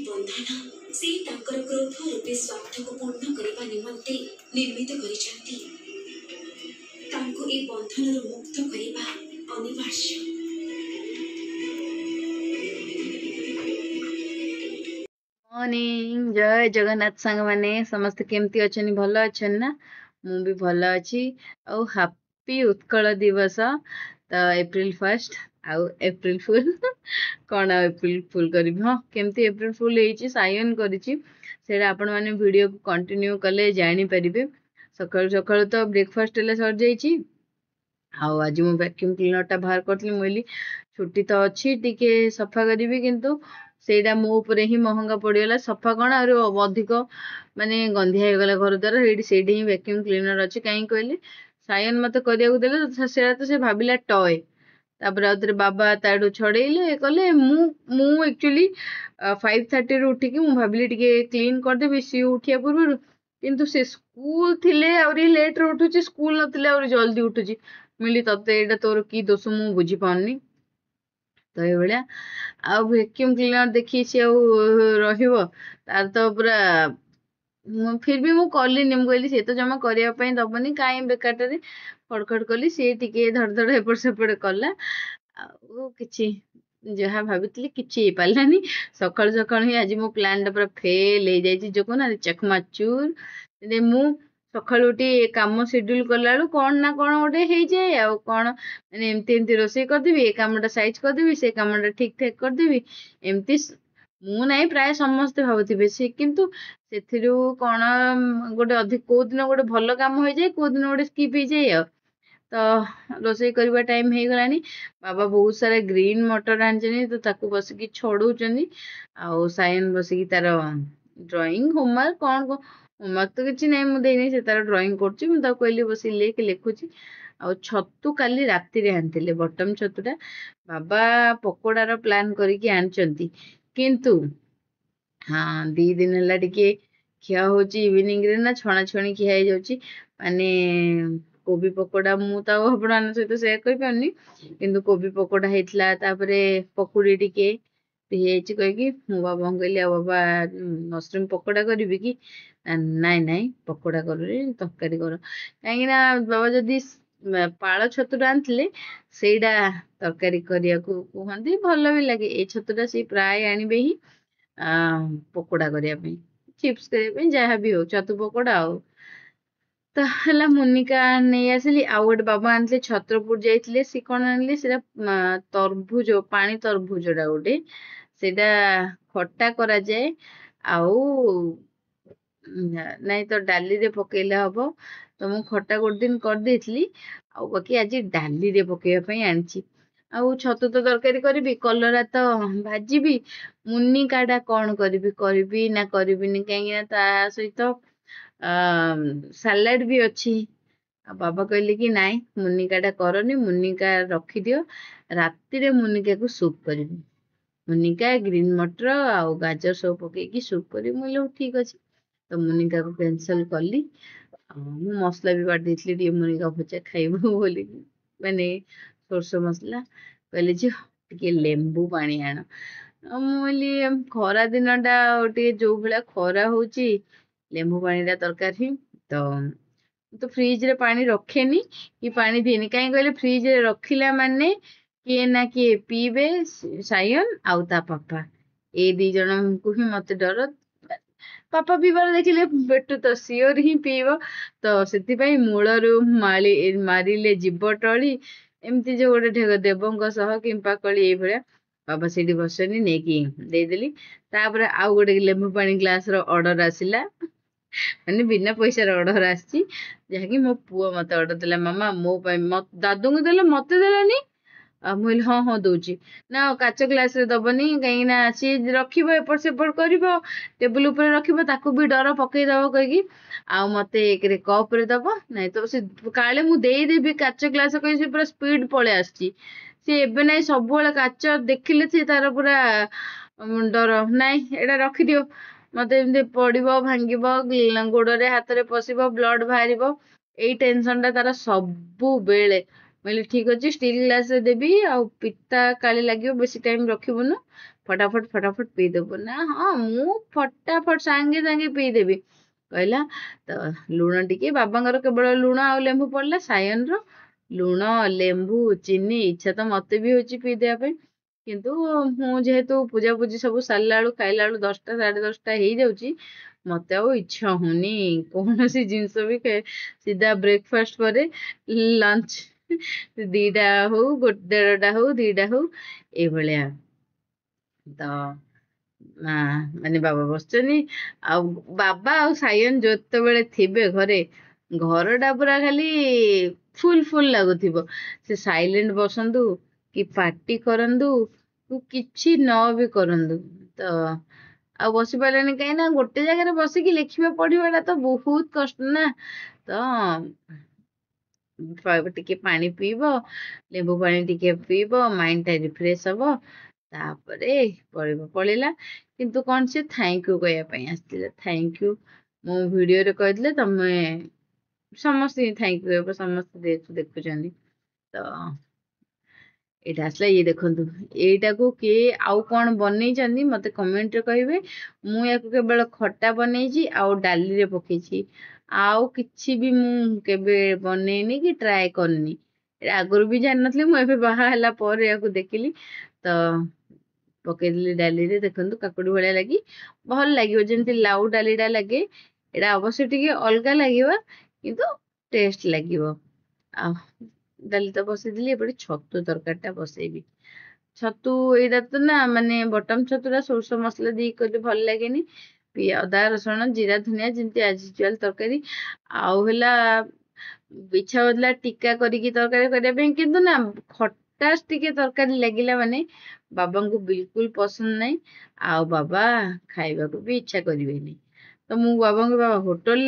बंधन से क्रोध रूपी स्वार्थ को पूर्ण करने निमंते निर्मित करिसेंती तांको ए बंधन मुक्त करने अनिवार्य। मॉर्निंग जय जगन्नाथ सांग माने समस्त केमती अच्छे भल अच्छे ना मु भी भल अच्छी और हैप्पी उत्कल दिवस तो एप्रिल 1 आउ एप्रिल फुल कौन एप्रिल फुल करी हाँ केमती एप्रिल फुल होती सायन करा आपण मैंने वीडियो को कंटिन्यू कले जानीपर सकाल सकाल तो ब्रेकफास्ट सर जाइए आज मु वैक्यूम क्लीनर टा बाहर करी मुझे छुट्टी तो अच्छी टिके सफा करी किंतु सेटा मो उपरे ही महंगा पड़गला सफा कौन अधिक माने गंधिया हो गला घर द्वारा से ही वैक्यूम क्लीनर अच्छी कहीं कहले सायन मत करने से तो से भाविला टॉय तापर आउे बाबा ताड़ू छड़ेले कले मु एक्चुअली 5:30 उठिकी मु भाविली टिके क्लीन करदेवी सी उठिया पूर्व किंतु से स्कूल थिले आउरी लेट रे उठुची स्कूल नथिले आउरी जल्दी उठुची मिली तते एटा तोर की दोष मु बुझी पाउनी तो ये भलिया आ वैक्यूम क्लीनर देखी सी रहिबो तार तो पूरा फिर भी मु कलिनी मु कहली से तो जमा करिया पई दबनी काई बेकारटे खड़खड़ कली सी टिके धड़ धड़ एपट सेपट कला किछि जहाँ भाभी किसी पारानी सकाल सकाल ही आज मो प्लान पूरा फेल हो जाए जो कहना चकमाचूर मु सकाल उठी कम शेड्यूल कला कौन ना कौन गोटे हो जाए आ कौन मैंने एमती एमती रोसे करदेवि ए कामटा साइज करदेवि से कामटा ठीक ठाक करदेवि एमती मु ना प्राय समस्ते भावुवे से किंतु से कौन गोटे अधिक कौ दिन गोटे भल कम हो जाए कौ दिन गोटे स्किप हो जाए आ तो रोसे करवा टाइम हो गलानी बाबा बहुत सारा ग्रीन मटर आनी तो ताकू बसिकी छड़ौचंदी आउ सायन बसिकी तार ड्राइंग होमवर्क कौन होमवर्क तो किसी ना मुझे से तार ड्राइंग कर कहली बस लेख लिखुची आ छतु काली राति आनी बटम छतुटा बाबा पकोड़ार प्लान करके आनी किंतु हाँ 2 दिन है टिके खिया हो इवनिंग रे ना छणा छणी खिया हो जाउची माने कोबी पकोड़ा मु तो आपण सहित सेयार कर पारनी किंतु कोबी पकोड़ा होता तापरे पकुड़ी टिके कहीकि मो बाबा कहली आ बाबा मशरूम पकोड़ा करी कि नाई नाई पकोड़ा कर तरकारी कर कहीं बाबा जदि पाଳ छतुटा आनी सेटा तरकारी करने को कहते भल भी लगे ये छतुटा सी प्राय आणबे ही पकोड़ा करने चिप्स करने जहाँ भी हो छतु पकोड़ा आ तो है मुनिका नहीं आसिली आउ गोटे बाबा आनी छत्रपुर जाइए सी कौन आनिले से तरभुज पानी तरभुजटा गोटे सेटा खट्टा करा जाए आउ नहीं तो डाली रे पकेले हम तो मु खट्टा गोटे दिन कर देथली आउ बाकी आज डाली रे पकेबा आनी आउ छतु तो तरकारी करी कलरा तो भाजी मुनिकाटा कौन करी ना करी कहीं सहित सालाड भी अच्छी बाबा कहले कि नाई मुनिकाटा करनी मुनिका रखी दियो राति रे मुनिका को सूप करी मुनिका ग्रीन मटर आउ गाजर सब पकईकी सूप करी मुझे ठीक अच्छे तो मुनिका को कैंसल कली मु मसला भी बांट देती मुनिका भजा खाइबू बोली मैंने सोरस मसला कहले जे टिके लेंबू पानी आण मुझे खरा दिनटा टे जो भाया खरा होची लेंबू पानी तरकारी तो फ्रिज रे पानी रखेनी कि पानी दिएनी कहीं कहले फ्रिज रे रखिला माने किए ना किए पीबे सायन आउ ता पापा ए 2 जन को ही मत डर पापा पीबार देखिले पेट तो सियोर ही पीब तो से मूलरू मारिले जीव टली एमती जो गोटे ढेग देवों सह किंपा कली ये बाबा से बसनी नहीं देदेली तापर आउ गोटे लेंबू पानी ग्लास ऑर्डर आसिला मैंने बिना पैसा ऑर्डर आसी मो पुओ मत ऑर्डर देला मामा मो दादू को देला मत देलानी ମୁଁ କହିଲି ହଁ ହଁ ଦଉଛି ନା କାଚ ଗ୍ଲାସରେ ଦବନି କାହିଁକି ନା ସିଏ ରଖିବ ଏପଟ ସେପଟ କରିବ ଟେବୁଲ ଉପରେ ରଖିବ ତାକୁ ବି ଡର ପକେଇଦବ କହିକି ଆଉ ମତେ ଏକରେ କପରେ ଦବ ନାଇଁ ତ ସେ କାଳେ ମୁଁ ଦେଇଦେବି କାଚ ଗ୍ଲାସ କହି ସେ ପୁରା ସ୍ପିଡ ପଳେଇ ଆସିଛି ସେ ଏବେ ନାଇଁ ସବୁବେଳେ କାଚ ଦେଖିଲେ ସେ ତାର ପୁରା ଡର ନାଇଁ ଏଇଟା ରଖିଦିଅ ମତେ ଏମିତି ପଡିବ ଭାଙ୍ଗିବ ଗୋଡରେ ହାତରେ ପଶିବ ବ୍ଲଡ ବାହାରିବ ଏଇ ଟେନସନ ଟା ତାର ସବୁବେଳେ କହିଲି ଠିକ ଅଛି ଷ୍ଟିଲ ଗ୍ଲାସ ରେ ଦେବି ଆଉ ପିତା କାଳି ଲାଗିବ ବେଶୀ ଟାଇମ ରଖିବୁନୁ ଫଟାଫଟ ପିଇଦବୁ ନା ହଁ ମୁଁ ଫଟାଫଟ ସାଙ୍ଗେ ସାଙ୍ଗେ ପିଇଦେବି କହିଲା ତ ଲୁଣ ଟିକେ ବାବାଙ୍କର କେବଳ ଲୁଣ ଆଉ ଲେମ୍ବୁ ପଡିଲା ସାୟନର ଲୁଣ ଲେମ୍ବୁ ଚିନି ଇଚ୍ଛା ତ ମତେ ବି ହଉଛି ପିଇଦେବା ପାଇଁ କିନ୍ତୁ ମୁଁ ଯେହେତୁ ପୂଜାପୂଜି ସବୁ ସାରିଲା ବେଳୁ ଖାଇଲା ବେଳୁ 10ଟା 10:30 ହେଇଯାଉଛି ମତେ ଆଉ ଇଚ୍ଛା ହଉନି କୌଣସି ଜିନିଷ ବି ସିଧା ବ୍ରେକଫାଷ୍ଟ ପରେ ଲଞ୍ଚ 2ଟା ହଉ 1:30ଟା ହଉ 2ଟା ହଉ ଏଇଭଳିଆ ତ ମାନେ ବାବା ବସିଛନ୍ତି ଆଉ ବାବା ଆଉ ସାୟନ ଯେତେବେଳେ ଥିବେ ଘରେ ଘରଟା ପୁରା ଖାଲି ଫୁଲ ଲାଗୁଥିବ ସେ ସାଇଲେଣ୍ଟ ବସନ୍ତୁ କି ପାର୍ଟି କରନ୍ତୁ କିଛି ନ ବି କରନ୍ତୁ ତ ଆଉ ବସି ପାରିଲେନି କାହିଁକି ନା ଗୋଟେ ଜାଗାରେ ବସିକି ଲେଖିବା ପଢିବାଟା ତ ବହୁତ କଷ୍ଟ ନା ତ ଟିକେ ପାଣି ପିଇବ ଲେମ୍ବୁ ପାଣି ଟିକେ ପିଇବ ମାଇଣ୍ଡ ଟା ରିଫ୍ରେଶ ହବ ତାପରେ ପଳେଇଲା କିନ୍ତୁ କଣ ସେ ଥ୍ୟାଙ୍କ ୟୁ କହିବା ପାଇଁ ଆସିଥିଲା ଥ୍ୟାଙ୍କ ୟୁ ମୁଁ ଭିଡିଓରେ କହିଥିଲେ ତମେ ସମସ୍ତେ ଥ୍ୟାଙ୍କ ୟୁ କହିବ ସମସ୍ତେ ଦେଖୁଛନ୍ତି ତ ଏଇଟା ଆସିଲା ଇଏ ଦେଖନ୍ତୁ ଏଇଟାକୁ କିଏ ଆଉ କଣ ବନେଇଛନ୍ତି ମତେ କମେଣ୍ଟରେ କହିବେ ମୁଁ ୟାକୁ କେବଳ ଖଟା ବନେଇଛି ଆଉ ଡାଲିରେ ପକେଇଛି ଆଉ କିଛି ବି ମୁଁ କେବେ ବନେଇନି କି ଟ୍ରାଏ କରିନି ଆଗରୁ ବି ଜାଣିନଥିଲି ମୁଁ ଏବେ ବାହା ହେଲା ପରେ ୟାକୁ ଦେଖିଲି ତ ପକେଇଦେଲି ଡାଲିରେ ଦେଖନ୍ତୁ କାକୁଡି ଭଳିଆ ଲାଗି ଭଲ ଲାଗିବ ଯେମିତି ଲାଉ ଡାଲିଟା ଲାଗେ ଏଇଟା ଅବଶ୍ୟ ଟିକେ ଅଲଗା ଲାଗିବ କିନ୍ତୁ ଟେଷ୍ଟ ଲାଗିବ ଆଉ ଡାଲି ତ ବସେଇଦେଲି ଏପଟେ ଛତୁ ତରକାରୀ ଟା ବସେଇବି ଛତୁ ଏଇଟା ତ ନା ମାନେ ବଟମ ଛତୁଟା ସୋରିଷ ମସଲା ଦେଇକି କଲେ ଭଲ ଲାଗେନି ଅଦା ରସୁଣ ଜିରା ଧନିଆ ଯେମିତି ଆଜିକାଲି ତରକାରୀ ଆଉ ହେଲା ଇଚ୍ଛା ହଉଥିଲା ଟିକା କରିକି ତରକାରୀ କରିବା ପାଇଁ କିନ୍ତୁ ନା ଖଟାସ ଟିକେ ତରକାରୀ ଲାଗିଲା ମାନେ ବାବାଙ୍କୁ ବିଲକୁଲ ପସନ୍ଦ ନାହିଁ ଆଉ ବାବା ଖାଇବାକୁ ବି ଇଚ୍ଛା କରିବେନି ତ ମୁଁ ବାବାଙ୍କୁ ବାବା ହୋଟେଲ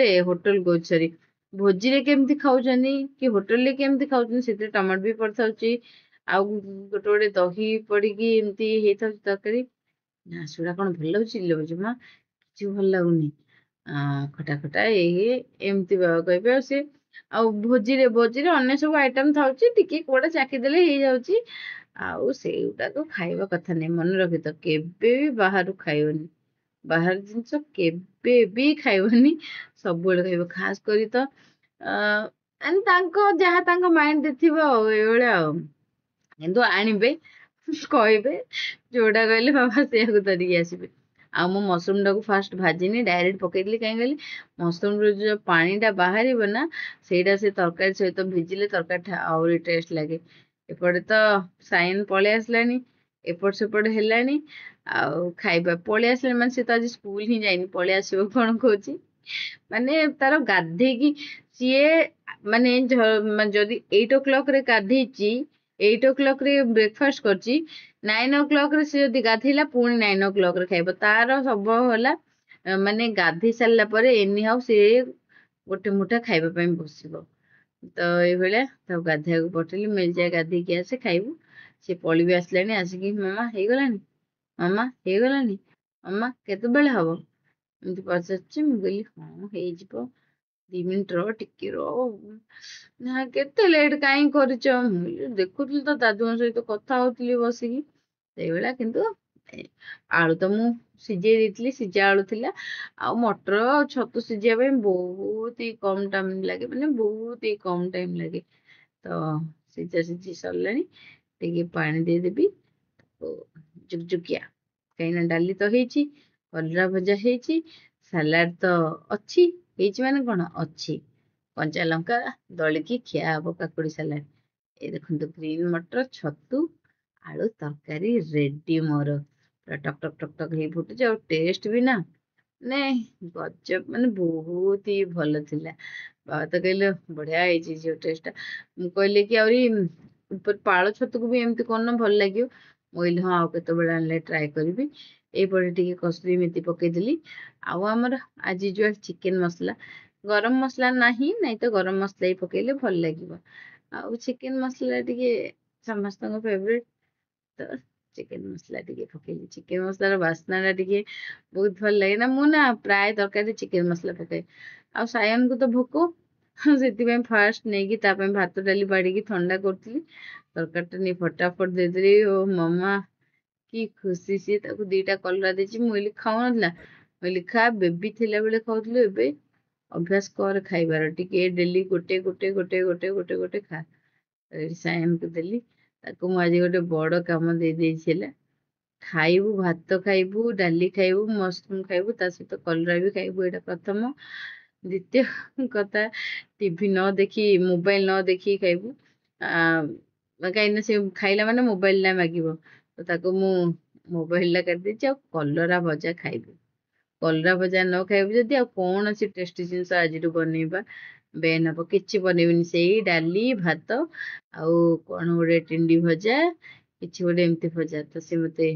କହୁଛି ସରି ଭୋଜିରେ କେମିତି ଖାଉଛନ୍ତି କି ହୋଟେଲରେ କେମିତି ଖାଉଛନ୍ତି ସେଥିରେ ଟମାଟୋ ବି ପଡିଥାଉଛି ଆଉ ଗୋଟେ ଦହି ପଡିକି ଏମିତି ହେଇଥାଉଛି ତରକାରୀ ନା ସେଗୁଡା କଣ ଭଲ ଲାଗୁଛି ମା କିଛି ଭଲ ଲାଗୁନି ଖଟା ଏମିତି ବାବା କହିବେ ଆଉ ସେ ଆଉ ଭୋଜିରେ ଅନ୍ୟ ସବୁ ଆଇଟମ ଥାଉଛି ଟିକେ କୋଉଟା ଚାଖିଦେଲେ ହେଇଯାଉଛି ଆଉ ସେଇଗୁଟାକୁ ଖାଇବା କଥା ନାହିଁ ମନେ ରଖିଥ କେବେ ବି ବାହାରୁ ଖାଇବନି ବାହାର ଜିନିଷ କେବେ ବି ଖାଇବନି ସବୁବେଳେ ଖାଇବ ଖାସ କରି ତ ତାଙ୍କ ଯାହା ତାଙ୍କ ମାଇଣ୍ଡରେ ଥିବ ଆଉ ଏଇଭଳିଆ ଆଉ କିନ୍ତୁ ଆଣିବେ କହିବେ ଯୋଉଟା କହିଲେ ବାବା ସେଇଆକୁ ଧରିକି ଆସିବେ ଆଉ ମୁଁ ମସରୁମ ଟାକୁ ଫାଷ୍ଟ ଭାଜିନି ଡାଇରେକ୍ଟ ପକେଇଦେଲି କାହିଁକି କହିଲି ମସରୁମରୁ ଯୋଉ ପାଣି ଟା ବାହାରିବ ନା ସେଇଟା ସେ ତରକାରୀ ସହିତ ଭିଜିଲେ ତରକାରୀଟା ଆହୁରି ଟେଷ୍ଟ ଲାଗେ ଏପଟେ ତ ସାଇନ ପଳେଇ ଆସିଲାଣି ଏପଟ ସେପଟ ହେଲାଣି ଆଉ ଖାଇବା ପଳେଇ ଆସିଲାଣି ମାନେ ସେ ତ ଆଜି ସ୍କୁଲ ହିଁ ଯାଇନି ପଳେଇ ଆସିବ କଣ କହୁଛି ମାନେ ତାର ଗାଧେଇକି ସିଏ ମାନେ ଯଦି 8 o'clock ରେ ଗାଧେଇଛି 8 o'clock ରେ ବ୍ରେକଫାଷ୍ଟ କରିଛି 9 o'clock ରେ ସେ ଯଦି ଗାଧେଇଲା ପୁଣି 9 o'clock ରେ ଖାଇବ ତାର ସବୁ ହେଲା ମାନେ ଗାଧେଇ ସାରିଲା ପରେ ଏନି ହାଉ ସେ ଗୋଟେ ମୁଠା ଖାଇବା ପାଇଁ ବସିବ ତ ଏଇଭଳିଆ ତାକୁ ଗାଧେଇବାକୁ ପଠେଇଲି ମିର୍ଜା ଗାଧେଇକି ଆସେ ଖାଇବୁ ସେ ପଳେଇ ଆସିଲାଣି ଆସିକି ମାମା ହେଇଗଲାଣି ମାମା କେତେବେଳେ ହବ ଏମିତି ପଚାରୁଛି ମୁଁ କହିଲି ହଁ ହେଇଯିବ 2 ମିନିଟ ର ଟିକେ ର ନା କେତେ ଲେଟ୍ କାହିଁ କରିଛ ମୁଁ ଦେଖୁଥିଲି ତ ଦାଦୁଙ୍କ ସହିତ କଥା ହଉଥିଲି ବସିକି ସେଇଭଳିଆ କିନ୍ତୁ ଆଳୁ ତ ମୁଁ ସିଝେଇ ଦେଇଥିଲି ସିଝା ଆଳୁ ଥିଲା ଆଉ ମଟର ଆଉ ଛତୁ ସିଝିବା ପାଇଁ ବହୁତ ହି କମ ଟାଇମ ଲାଗେ ମାନେ ବହୁତ ହି କମ ଟାଇମ ଲାଗେ ତ ସିଝି ସରିଲାଣି ଟିକେ ପାଣି ଦେଇଦେବି ଜୁକଜୁକିଆ କାହିଁକିନା ଡାଲି ତ ହେଇଛି କଲରା ଭଜା ହେଇଛି ସାଲାଡ ତ ହେଇଛି ମାନେ କଣ ଅଛି କଞ୍ଚା ଲଙ୍କା ଦଳିକି ଖିଆ ହବ କାକୁଡି ସାଲାଡ ଏଇ ଦେଖନ୍ତୁ ଗ୍ରୀନ ମଟର ଛତୁ ଆଳୁ ତରକାରୀ ରେଡି ମୋର ପୁରା ଟକ ହେଇ ଫୁଟୁଛି ଆଉ ଟେଷ୍ଟ ବି ନା ମାନେ ଗଜବ ମାନେ ବହୁତ ହି ଭଲ ଥିଲା ବାବା ତ କହିଲେ ବଢିଆ ହେଇଛି ଝିଅ ଟେଷ୍ଟ ଟା ମୁଁ କହିଲି କି ଆହୁରି ऊपर पाଳ छतु को भी एमती करना भल लगे मुझे हाँ आते आने ट्राए करी एपटे टी कसूरी मेथी पकईदेली आमर आज यूजुआल चिकेन मसला गरम मसला नहीं तो गरम मसला ही पकईले भल लगे आउ चिकेन मसला टी समस्त फेवरेट तो चिकेन मसला टी पकईली चिकेन मसलार बास्ना टी बहुत भल लगे ना मुझे प्राय तरकारी चिकेन मसला पकाए आ सायन को तो भोक से फास्ट नहीं भात डाली बाड़ी ठंडा करी तरकारी नहीं फटाफट देदेली ओ मम्मा कि खुशी सी दीटा कलरा देती मुझे खाऊ ना मुझे खा बेबी थिला बेले खाऊलु ए अभ्यास कर खाइबार टिके डेली गोटे गोटे गोटे गोटे गोटे गोटे खा सायन को देली आज गोटे बड़ काम दे देला खाइबू भात खाइबू डाली खाइबू मशरूम खाइबू ता सहित कलरा भी खाइबू एटा प्रथम द्वितीय कथा टीवी न देखी मोबाइल न देखी खाइबू कहीं से खाइला माने मोबाइल ना मागिब तो ताको मु मोबाइल ला कर देछि आ कलरा भजा खाइबू कलरा भजा न खाइबू जदि आ कौन सी टेस्टी जिनस आज बनइबा बेन हम किछि बनइबनी से डाली भात आउ कौन गोटे टिंडी भजा किछि गोटे एमती भजा तो से मते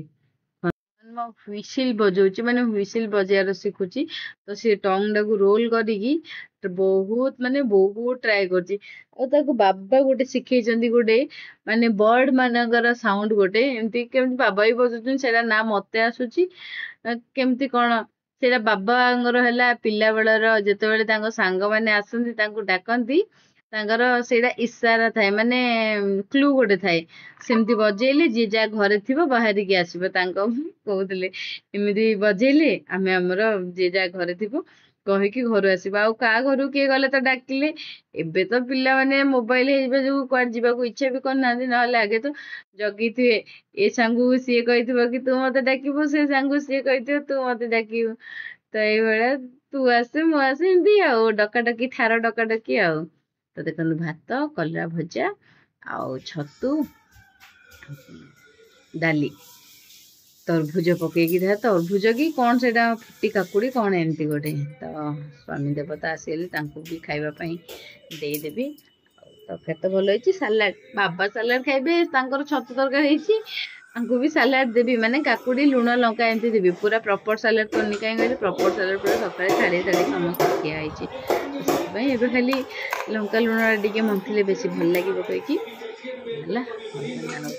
हुइसिल बजाऊँ माने हुइसिल बजार शिखुची तो सी टंग टाक रोल करी बहुत माने बहुत ट्राए कर बाबा गोटे शिखई गोटे माने बर्ड मानकर साउंड गोटे एमती केमती बाबा भी बजाउछन सेटा ना मते आसुची केमती कौन सेटा बाबांगर है पिला बेलर जिते बाले सांग मैंने आसती डाकती सेटा इशारा थाए माने क्लू गोटे थाए सेमती बजेले जी जा घरे थी बाहर की आसो कहते एमती बजेले आम आमर जी जा घरे थी कहीकि घर आसो आ क्या घर किए गले तो डाकिले एबे तो पिला माने मोबाइल जो कुआड जावाक इच्छा भी करना ना आगे तो जगी थे ए सांगू सी कही कि तू मत डाकबू से सांगू सी कही तू मत डाकबू तो ये तू आसे मु आसे एमती आ डकाडकी ठार डकाडकी आ तो देखो भात कलरा भजा आउ छतु डाली तरभुज पकईकी था तरभुज कि कौन से फुटी काकुड़ी कौन एमती गोटे तो स्वामी देवता आसगले भी खावाई देदेवी तरकारी तो भल होती सालाड बाबा सालाड खाइबे छतु तरकारी भी सालाड देवी माने काकुड़ी लुण लंका एमती देवी पूरा प्रॉपर सालाड करनी कहीं प्रॉपर सालाड पूरा सकाଳେ छाड़ी समस्त खिया एबे खाली लंका लुण टे मंथले बेसी भल लगे कहीकि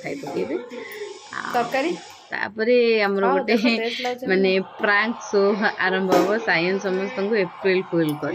खाई पकेबे तरकारी तापरे हमर गोटे माने प्रांक शो आरंभ हम सायन समस्त को एप्रिल फुल कर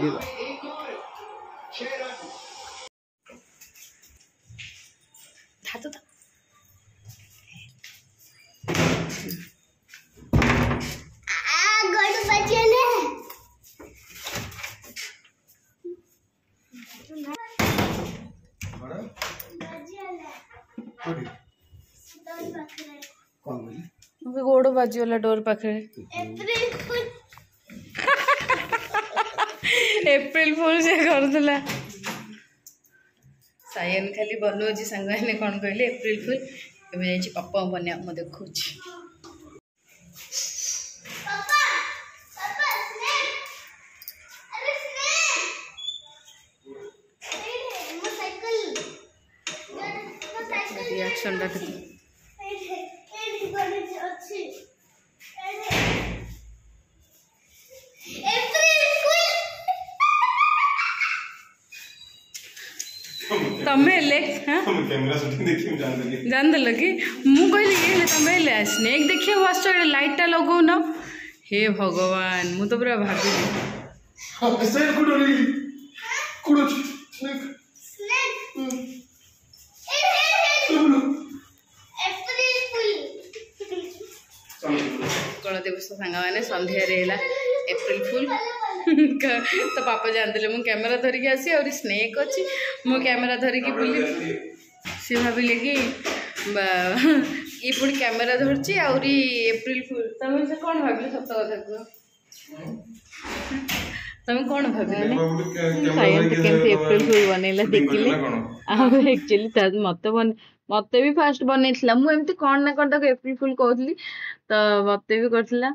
गोड़ बाजीगला डोर पाखे एप्रिल फुल से करदला सायन खाली बनौजी सांग कौन कहले एप्रिल फुल एबे जाई पापा बनिया म देखौछि रिएक्शन रखती तमे ले हां कैमरा शूटिंग देखि जान देल कि मु कहली ये तमे ले स्नेक देखिए वास्ट लाइट टा लगो न हे भगवान मु तो पूरा भाबिली हां से कुडो स्नेक उत्कल दिवस सांग मैंने संध्या एप्रिल फुल तो पापा जानते मु कैमेरा धरिकी आसी और स्नेक अच्छी मो कैमेरा धरिकी बुली सी भाविले कि ये पुणी कैमेरा धरची आउरी एप्रिल फुल तुम से कौन भाविले सत कथा कह तुम कौन भाविले सायन तो केमती एप्रिल फुल बनैला देखिले आ एक्चुअली मत भी फास्ट बनईला मुझे कौन ना कौन एप्रिल फुल कहली तो मत भी करथिला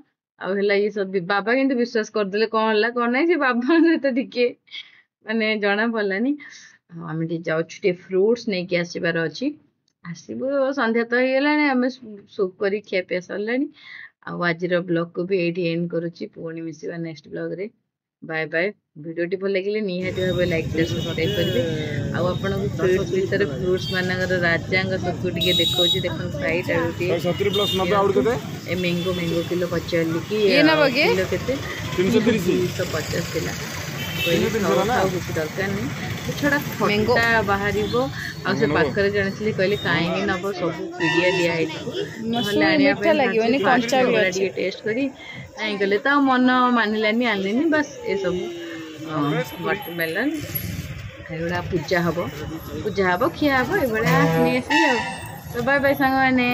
ये सब बाबा किंतु विश्वास करदे कौन है कौन नहीं बाबा सहित टिके माने जना पड़ानी आम जाऊँ फ्रुट्स नहीं कि आसबार अच्छी आसबू संध्या तो हो गलानी आम सुप कर खियापिया सरलानी आज ब्लॉग को भी ये एंड करुच्ची पुणी मिसवा नेक्स्ट ब्लॉग रे बाय बाय वीडियो भल लगे निहाती भाव लाइक शेयर सब्सक्राइब करेंगे आपन को फ्रूट्स भीतर फ्रूट्स मानकर राजा सतु टे देखा देखो साइड ए मैंगो किलो पचारि कि किलो के 250 थिला କିଛି ଦରକାର ନାହିଁ ଛଡ଼ା ଖଟା ବାହାରିବ ଆଉ ସେ ପାଖରେ ଜଣେ ଥିଲି କହିଲେ କାହିଁକି ନବ ସବୁ ପିଡ଼ିଆ ଦିଆହେଇଥିବ ନହେଲେ ଆଣିବା ପାଇଁ ଟିକେ ଟେଷ୍ଟ କରି କାହିଁ କଲେ ତ ମନ ମାନିଲାନି ଆଣିଲିନି ବାସ୍ ଏସବୁ ୱାଟରମେଲନ୍ ଏଗୁଡ଼ା ପୂଜା ହବ ଖିଆ ହବ ଏଭଳିଆ ନେଇ ଆସିଲି ଆଉ ତ ବାଏ ବାଏ ସାଙ୍ଗମାନେ।